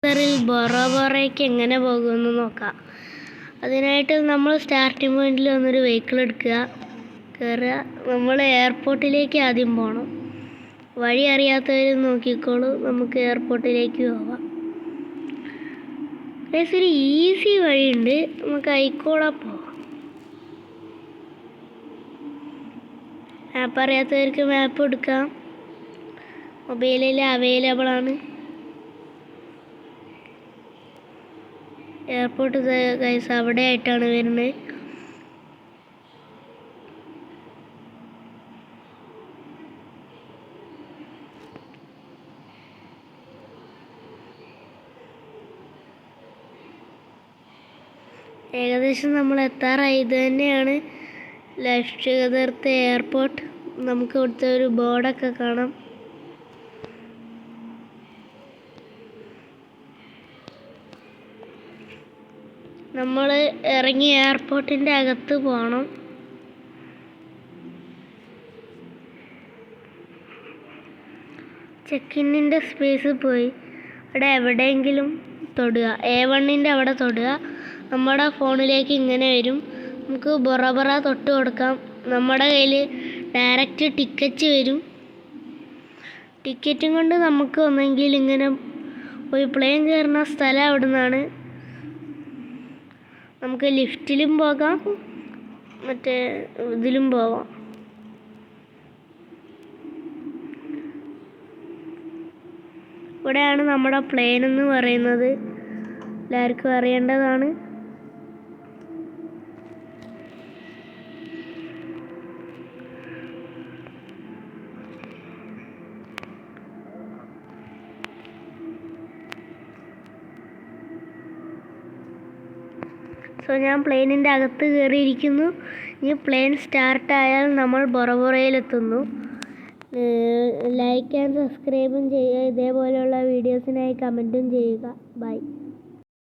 ബൊറോബറയ്ക്ക് എങ്ങനെ പോകുമെന്ന് നോക്കാം. അതിനായിട്ട് നമ്മൾ സ്റ്റാർട്ടിംഗ് പോയിന്റിൽ വന്നൊരു വെഹിക്കിൾ എടുക്കുക, കയറുക. നമ്മൾ എയർപോർട്ടിലേക്ക് ആദ്യം പോകണം. വഴി അറിയാത്തവർ നോക്കിക്കോളൂ, നമുക്ക് എയർപോർട്ടിലേക്ക് പോവാം. ഒരു ഈസി വഴിയുണ്ട്, നമുക്ക് അയിക്കൂടെ പോവാം. മാപ്പ് അറിയാത്തവർക്ക് മാപ്പ് എടുക്കാം, മൊബൈലിൽ അവൈലബിൾ ആണ്. എയർപോർട്ട് ഗൈസ് അവിടെ ആയിട്ടാണ് വരുന്നത്. ഏകദേശം നമ്മൾ എത്താറായി. ഇത് തന്നെയാണ് ലക്ഷദ്വീപ് എയർപോർട്ട്. നമുക്ക് ഇവിടുത്തെ ഒരു ബോർഡൊക്കെ കാണാം. നമ്മൾ ഇറങ്ങി എയർപോർട്ടിൻ്റെ അകത്ത് പോകണം. ചെക്കിന്നിൻ്റെ സ്പേസ് പോയി അവിടെ എവിടെയെങ്കിലും തൊടുക, A1ൻ്റെ അവിടെ തൊടുക. നമ്മുടെ ഫോണിലേക്ക് ഇങ്ങനെ വരും. നമുക്ക് ബൊറബറ തൊട്ട് കൊടുക്കാം. നമ്മുടെ കയ്യിൽ ഡയറക്റ്റ് ടിക്കറ്റ് വരും. ടിക്കറ്റും കൊണ്ട് നമുക്ക് ഒന്നെങ്കിൽ ഇങ്ങനെ പോയി പ്ലെയിൻ കയറുന്ന സ്ഥലം അവിടെ നിന്നാണ്. നമുക്ക് ലിഫ്റ്റിലും പോകാം, മറ്റേ ഇതിലും പോവാം. ഇവിടെയാണ് നമ്മുടെ പ്ലെയിൻ എന്ന് പറയുന്നത്, എല്ലാവർക്കും അറിയേണ്ടതാണ്. ഞാൻ പ്ലെയിനിൻ്റെ അകത്ത് കയറിയിരിക്കുന്നു. ഇനി പ്ലെയിൻ സ്റ്റാർട്ടായാൽ നമ്മൾ ബൊറബറയിലെത്തുന്നു. ലൈക്ക് ആൻഡ് സബ്സ്ക്രൈബും ചെയ്യുക. ഇതേപോലെയുള്ള വീഡിയോസിനായി കമൻറ്റും ചെയ്യുക. ബൈ.